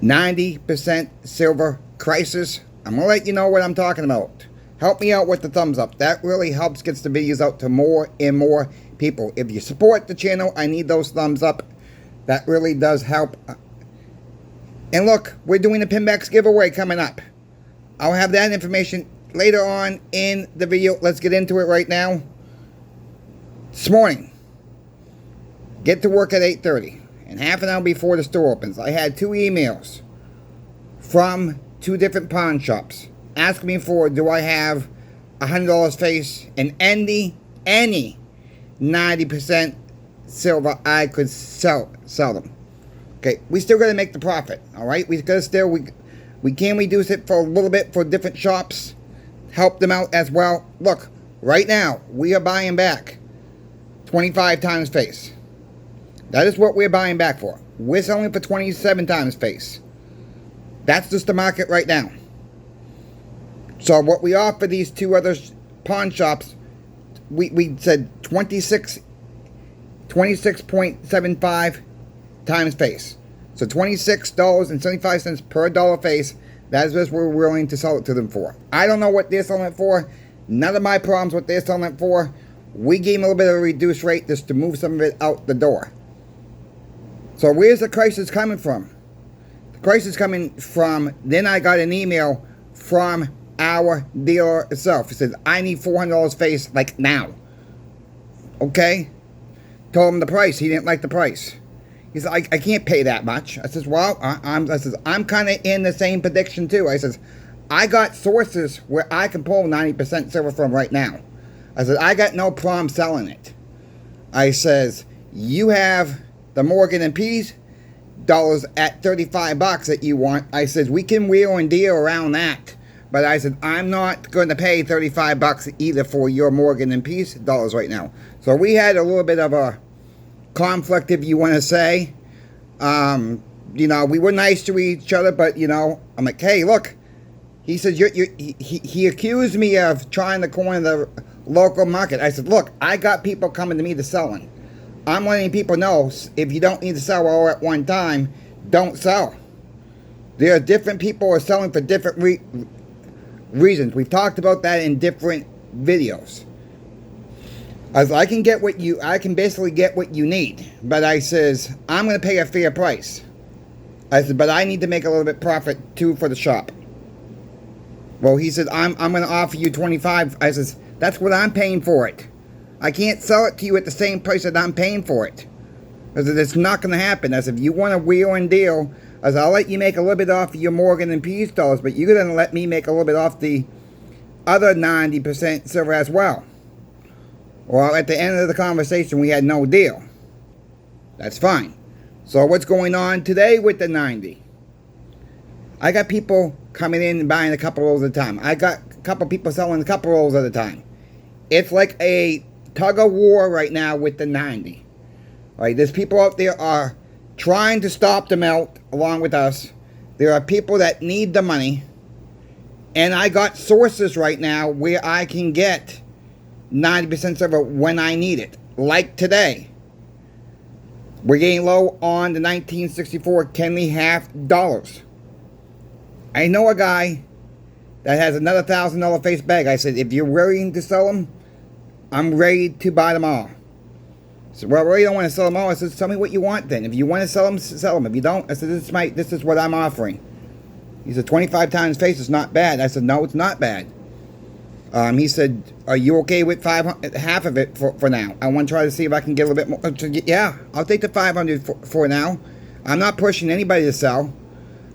90% silver crisis. I'm going to let you know what I'm talking about. Help me out with the thumbs up. That really helps gets the videos out to more and more people. If you support the channel, I need those thumbs up. That really does help. And look, we're doing a Pinbacks giveaway coming up. I'll have that information later on in the video. Let's get into it right now. This morning, get to work at 8:30. And half an hour before the store opens, I had 2 emails from 2 different pawn shops asking me for, do I have $100 face and any 90% silver I could sell them. Okay, we still got to make the profit, all right? We got to still, we can reduce it for a little bit for different shops, help them out as well. Look, right now, we are buying back 25 times face. That is what we're buying back for. We're selling for 27 times face. That's just the market right now. So what we offer these 2 other pawn shops, we said 26.75 times face. So $26.75 per dollar face. That is what we're willing to sell it to them for. I don't know what they're selling it for. None of my problems what they're selling it for. We gave them a little bit of a reduced rate just to move some of it out the door. So where's the crisis coming from? The crisis coming from, then I got an email from our dealer itself. It says, I need $400 face like now. Okay? Told him the price. He didn't like the price. He said, I can't pay that much. I says, well, I'm kind of in the same prediction too. I says, I got sources where I can pull 90% silver from right now. I said, I got no problem selling it. I says, you have the Morgan and Pease dollars at $35 that you want. I said, we can wheel and deal around that. But I said, I'm not going to pay $35 either for your Morgan and Pease dollars right now. So we had a little bit of a conflict, if you want to say. You know, we were nice to each other, but, you know, I'm like, hey, look. He said, he accused me of trying to corner the local market. I said, look, I got people coming to me to selling. I'm letting people know, if you don't need to sell all at one time, don't sell. There are different people who are selling for different reasons. We've talked about that in different videos. As I can basically get what you need. But I says, I'm going to pay a fair price. I said, but I need to make a little bit profit too for the shop. Well, he said, I'm going to offer you 25. I says, that's what I'm paying for it. I can't sell it to you at the same price that I'm paying for it. I said, it's not going to happen. I said, if you want to wheel and deal, I said, I'll let you make a little bit off of your Morgan and Pease dollars, but you're going to let me make a little bit off the other 90% silver as well. Well, at the end of the conversation, we had no deal. That's fine. So what's going on today with the 90? I got people coming in and buying a couple rolls at a time. I got a couple people selling a couple rolls at a time. It's like a tug of war right now with the 90. All right, there's people out there are trying to stop the melt along with us. There are people that need the money. And I got sources right now where I can get 90% silver when I need it. Like today. We're getting low on the 1964 Kenley half dollars. I know a guy that has another $1,000 face bag. I said, if you're willing to sell them, I'm ready to buy them all. So, well, I really don't want to sell them all. I said, tell me what you want then. If you want to sell them, sell them. If you don't, I said, this is what I'm offering. He said, 25 times face is not bad. I said, no, it's not bad. He said, are you okay with half of it for now? I want to try to see if I can get a little bit more. Yeah, I'll take the 500 for now. I'm not pushing anybody to sell.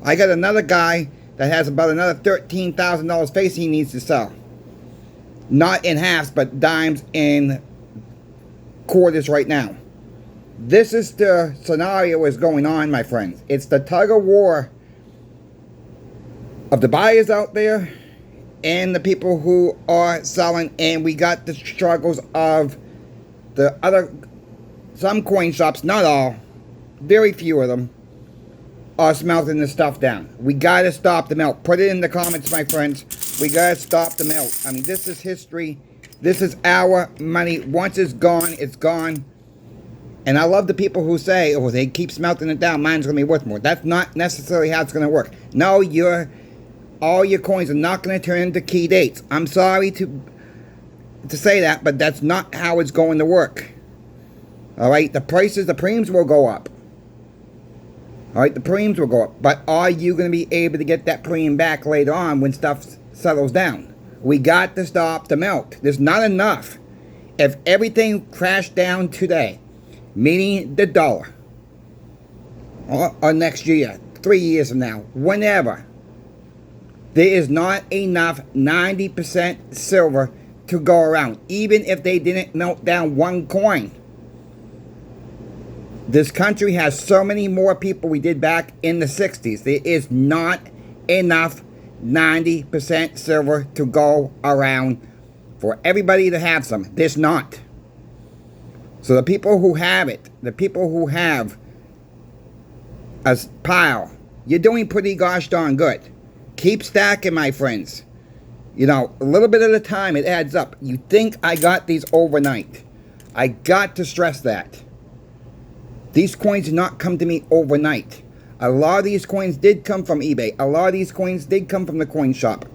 I got another guy that has about another $13,000 face he needs to sell. Not in halves, but dimes and quarters right now. This is the scenario is going on, my friends. It's the tug of war of the buyers out there and the people who are selling, and we got the struggles of the other, some coin shops, not all, very few of them, are smelting this stuff down. We gotta stop the melt. Put it in the comments, my friends. We gotta stop the melt. I mean, this is history. This is our money. Once it's gone, it's gone. And I love the people who say, oh, they keep smelting it down, mine's going to be worth more. That's not necessarily how it's going to work. No, all your coins are not going to turn into key dates. I'm sorry to say that, but that's not how it's going to work. All right, the premiums will go up. All right, the premiums will go up. But are you going to be able to get that premium back later on when stuff settles down? We got to stop the melt. There's not enough. If everything crashed down today, meaning the dollar, or next year, 3 years from now, whenever, there is not enough 90% silver to go around, even if they didn't melt down one coin. This country has so many more people we did back in the 60s. There is not enough 90% silver to go around for everybody to have some. There's not. So the people who have it, the people who have a pile, you're doing pretty gosh darn good. Keep stacking, my friends. You know, a little bit at a time, it adds up. You think I got these overnight. I got to stress that. These coins did not come to me overnight. A lot of these coins did come from eBay. A lot of these coins did come from the coin shop.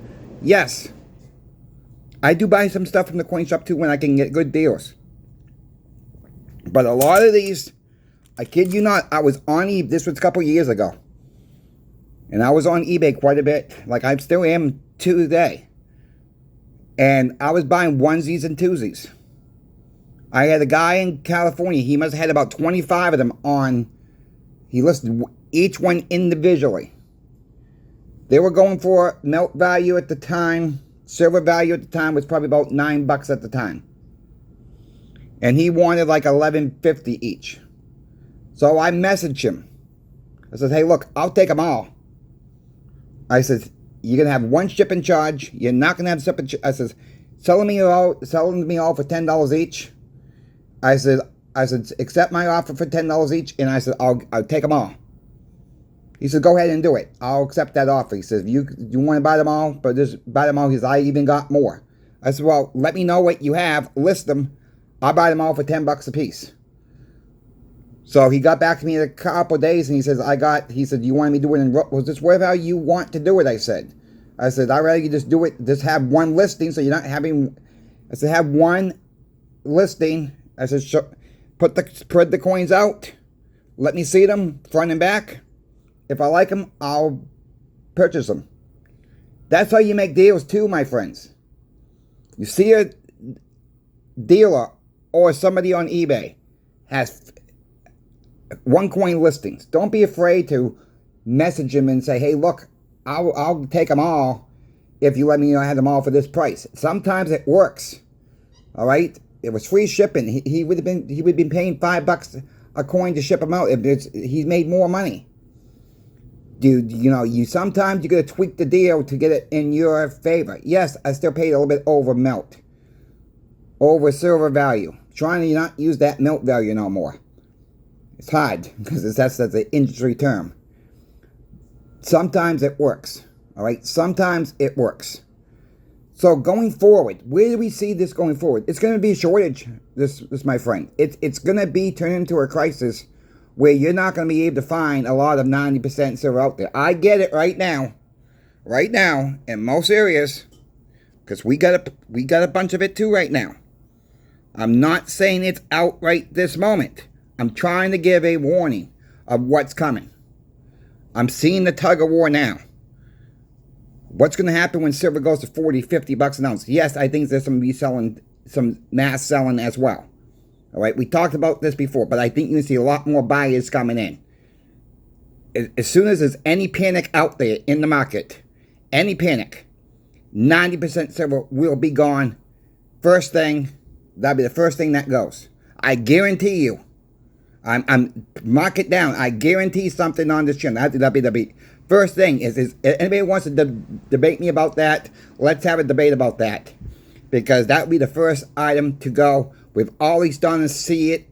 Yes. I do buy some stuff from the coin shop too when I can get good deals. But a lot of these, I kid you not, I was on eBay. This was a couple years ago. And I was on eBay quite a bit. Like I still am today. And I was buying onesies and twosies. I had a guy in California. He must have had about 25 of them on. He listed each one individually. They were going for melt value at the time. Silver value at the time was probably about $9 at the time. And he wanted like $11.50 each. So I messaged him. I said, hey, look, I'll take them all. I said, you're going to have one shipping charge. You're not going to have shipping charge. I said, selling me all for $10 each. I said, accept my offer for $10 each. And I said, I'll take them all. He said, go ahead and do it. I'll accept that offer. He said, you want to buy them all? But just buy them all because I even got more. I said, well, let me know what you have. List them. I'll buy them all for $10 a piece. So he got back to me in a couple of days and he says, he said, you want me to do it in, well, just whatever you want to do it, I said. I'd rather you just do it, just have one listing so you're not having, I said, have one listing. I said, spread the coins out. Let me see them front and back. If I like them, I'll purchase them. That's how you make deals too, my friends. You see a dealer or somebody on eBay has one coin listings. Don't be afraid to message him and say, hey, look, I'll take them all if you let me know I have them all for this price. Sometimes it works. All right? It was free shipping. He would have been paying $5 a coin to ship them out. He made more money. Dude, you know, sometimes you gotta tweak the deal to get it in your favor. Yes, I still paid a little bit over melt. Over silver value. Trying to not use that melt value no more. It's hard, because that's an industry term. Sometimes it works. Alright? Sometimes it works. So going forward, where do we see this going forward? It's going to be a shortage, this my friend. It's going to be turned into a crisis where you're not going to be able to find a lot of 90% silver out there. I get it right now, in most areas, because we got a bunch of it too right now. I'm not saying it's out right this moment. I'm trying to give a warning of what's coming. I'm seeing the tug of war now. What's going to happen when silver goes to $40, $50 an ounce? Yes, I think there's going to be some mass selling as well. All right, we talked about this before, but I think you can see a lot more buyers coming in. As soon as there's any panic out there in the market, any panic, 90% silver will be gone. First thing, that'll be the first thing that goes. I guarantee you. I'm mark it down. I guarantee something on this channel. That'll be the first thing. Is anybody wants to debate me about that? Let's have a debate about that, because that would be the first item to go. We've always started to see it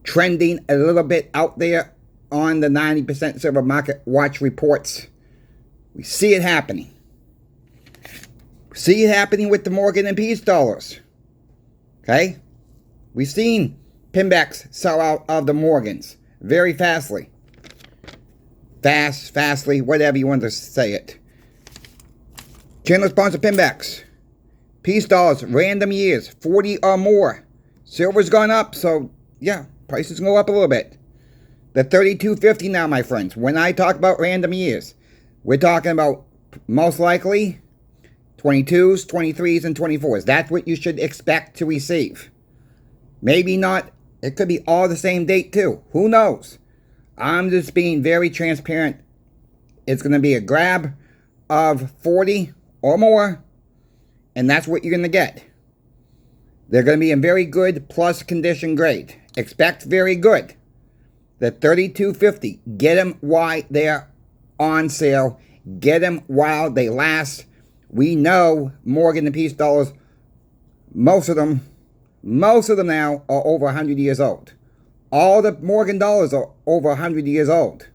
trending a little bit out there on the 90% silver market watch reports. We see it happening. See it happening with the Morgan and Peace dollars. Okay? We've seen pinbacks sell out of the Morgans very fastly. Fastly, whatever you want to say it. Channel sponsor pinbacks. Peace dollars, random years, 40 or more. Silver's gone up, so yeah, prices go up a little bit. The 32.50 now, my friends. When I talk about random years, we're talking about most likely 22s, 23s, and 24s. That's what you should expect to receive. Maybe not. It could be all the same date too. Who knows? I'm just being very transparent. It's going to be a grab of 40 or more, and that's what you're going to get. They're going to be in very good plus condition grade. Expect very good. The 32.50, get them while they're on sale. Get them while they last. We know Morgan and Peace dollars, most of them now are over 100 years old. All the Morgan dollars are over 100 years old.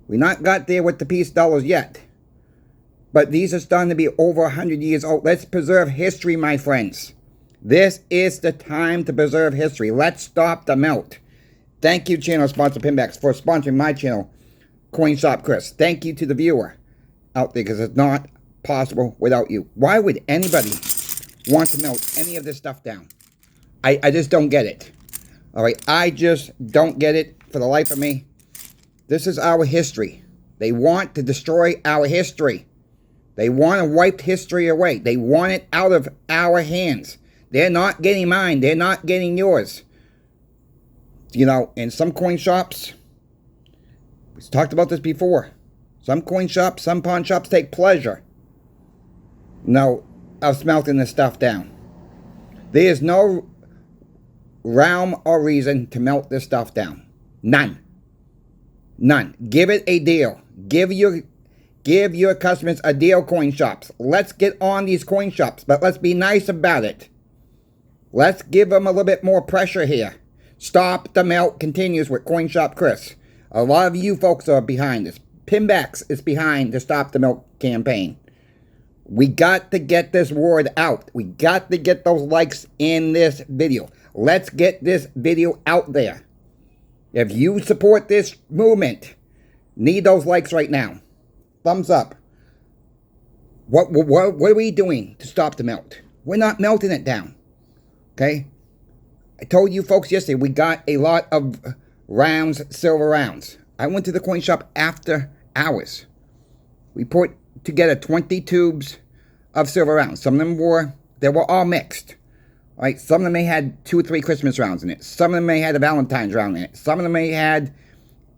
We not got there with the Peace dollars yet. But these are starting to be over 100 years old. Let's preserve history, my friends. This is the time to preserve history. Let's stop the melt. Thank you, channel sponsor Pinbacks, for sponsoring my channel, Coin Shop Chris. Thank you to the viewer out there, because it's not possible without you. Why would anybody want to melt any of this stuff down? I just don't get it. All right, I just don't get it for the life of me. This is our history. They want to destroy our history. They want to wipe history away. They want it out of our hands. They're not getting mine. They're not getting yours. You know, in some coin shops, we've talked about this before. Some coin shops, some pawn shops take pleasure, of smelting this stuff down. There is no realm or reason to melt this stuff down. None. Give it a deal. Give your customers a deal, coin shops. Let's get on these coin shops, but let's be nice about it. Let's give them a little bit more pressure here. Stop the melt continues with Coin Shop Chris. A lot of you folks are behind this. Pinbacks is behind the Stop the Melt campaign. We got to get this word out. We got to get those likes in this video. Let's get this video out there. If you support this movement, need those likes right now. Thumbs up. What are we doing to stop the melt? We're not melting it down. Okay? I told you folks yesterday we got a lot of rounds, silver rounds. I went to the coin shop after hours. We put together 20 tubes of silver rounds. Some of them they were all mixed. Right? Some of them may had 2 or 3 Christmas rounds in it. Some of them may had a Valentine's round in it. Some of them may had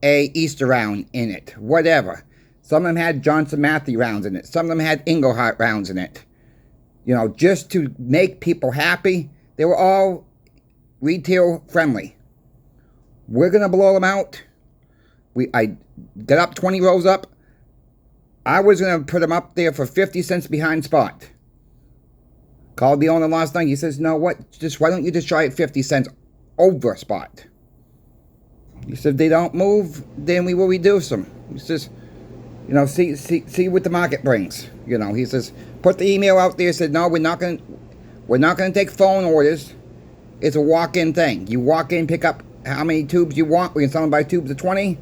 a Easter round in it. Whatever. Some of them had Johnson Matthey rounds in it. Some of them had Englehart rounds in it. You know, just to make people happy. They were all retail friendly. We're going to blow them out. I got up 20 rows up. I was going to put them up there for 50 cents behind spot. Called the owner last night. He says, no, why don't you just try it 50 cents over spot? He said, if they don't move, then we will reduce them. He says, you know, see what the market brings. You know, he says, put the email out there. He said, no, we're not going to take phone orders. It's a walk-in thing. You walk in, pick up how many tubes you want. We can sell them by tubes of 20.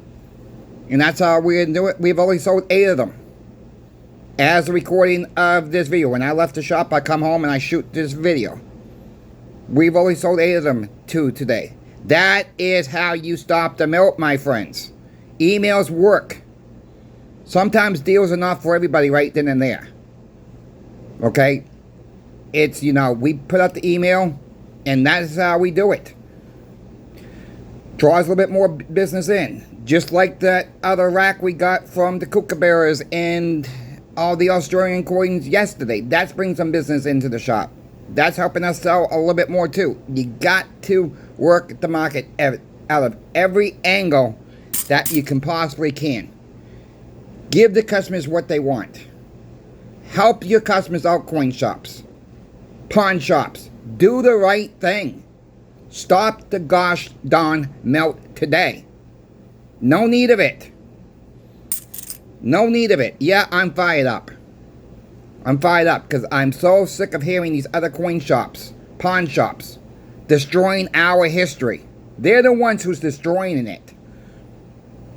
And that's how we're going to do it. We've only sold 8 of them. As a recording of this video. When I left the shop, I come home and I shoot this video. We've only sold 8 of them today. That is how you stop the melt, my friends. Emails work. Sometimes deals are not for everybody right then and there. Okay? It's, you know, we put out the email, and that's how we do it. Draws a little bit more business in. Just like that other rack we got from the kookaburras and all the Australian coins yesterday. That's bringing some business into the shop. That's helping us sell a little bit more too. You got to work the market out of every angle that you can possibly can. Give the customers what they want. Help your customers out, coin shops, pawn shops. Do the right thing. Stop the gosh darn melt today. No need of it. No need of it. Yeah, I'm fired up. I'm fired up because I'm so sick of hearing these other coin shops, pawn shops, destroying our history. They're the ones who's destroying it.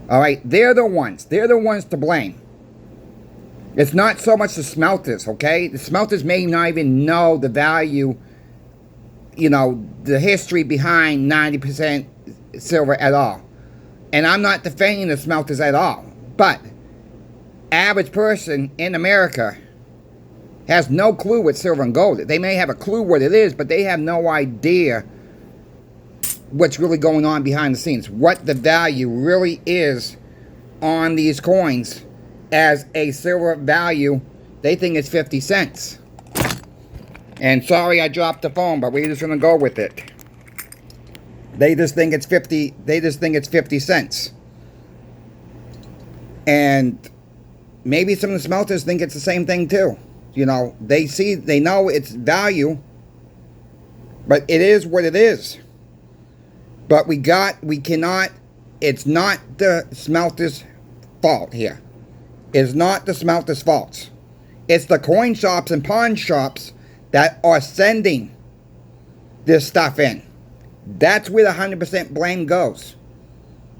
All right, they're the ones to blame. It's not so much the smelters, okay? The smelters may not even know the value, the history behind 90% silver at all. And I'm not defending the smelters at all. But average person in America has no clue what silver and gold is. They may have a clue what it is, but they have no idea what's really going on behind the scenes, what the value really is on these coins. As a silver value, they think it's 50 cents. And sorry I dropped the phone, but we're just gonna go with it. They just think it's 50 cents. And maybe some of the smelters think it's the same thing too. They know its value, but it is what it is. But it's not the smelter's fault here. It's not the smelter's fault. It's the coin shops and pawn shops that are sending this stuff in. That's where the 100% blame goes.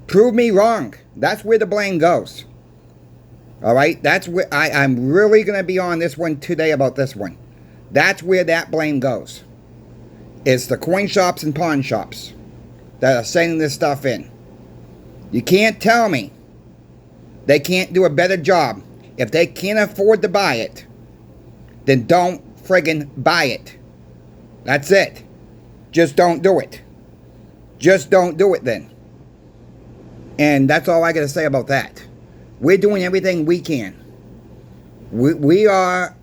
Prove me wrong. That's where the blame goes. All right? That's where I'm really going to be on this one today about this one. That's where that blame goes. It's the coin shops and pawn shops that are sending this stuff in. You can't tell me they can't do a better job. If they can't afford to buy it, then don't friggin' buy it. That's it. Just don't do it. Just don't do it then. And that's all I got to say about that. We're doing everything we can. We got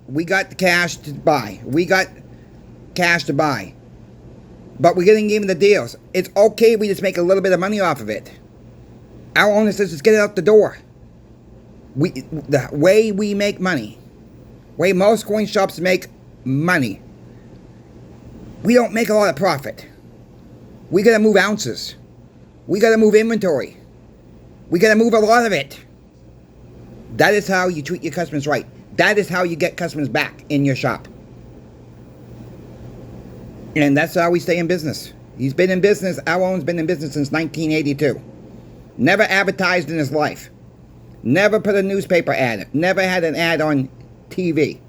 the cash to buy. We got cash to buy. But we're getting even the deals. It's okay if we just make a little bit of money off of it. Our owner says, just get it out the door. The way we make money, way most coin shops make money, we don't make a lot of profit. We got to move ounces. We got to move inventory. We got to move a lot of it. That is how you treat your customers right. That is how you get customers back in your shop. And that's how we stay in business. He's been in business. Our owner's been in business since 1982. Never advertised in his life. Never put a newspaper ad. Never had an ad on TV.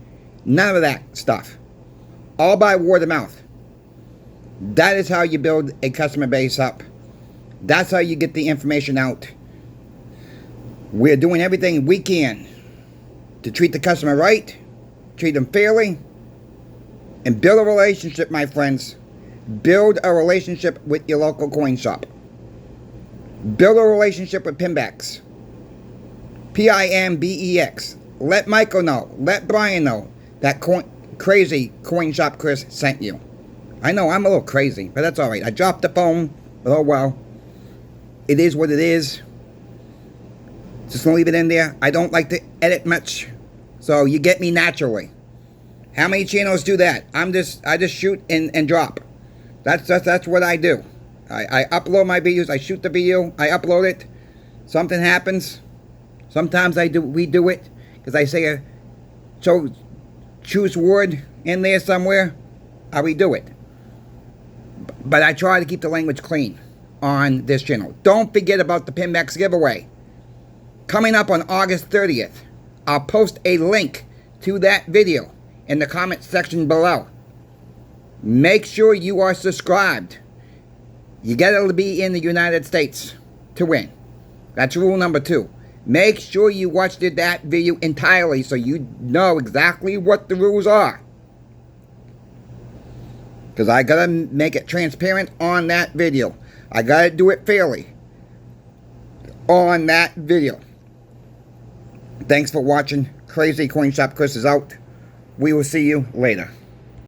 None of that stuff. All by word of mouth. That is how you build a customer base up. That's how you get the information out. We're doing everything we can to treat the customer right, treat them fairly, and build a relationship, my friends. Build a relationship with your local coin shop. Build a relationship with Pimbex. Pimbex. Let Michael know. Let Brian know that crazy coin shop Chris sent you. I know I'm a little crazy, but that's alright. I dropped the phone, but oh well. It is what it is. Just gonna leave it in there. I don't like to edit much, so you get me naturally. How many channels do that? I just shoot and drop. That's what I do. I upload my videos. I shoot the video. I upload it. Something happens. Sometimes we do it because I say a choose word in there somewhere. I redo it. But I try to keep the language clean on this channel. Don't forget about the Pimbex giveaway. Coming up on August 30th. I'll post a link to that video in the comment section below. Make sure you are subscribed. You gotta be in the United States to win. That's rule number 2. Make sure you watched that video entirely so you know exactly what the rules are. Because I gotta make it transparent on that video. I gotta do it fairly on that video. Thanks for watching. Crazy Coin Shop Chris is out. We will see you later.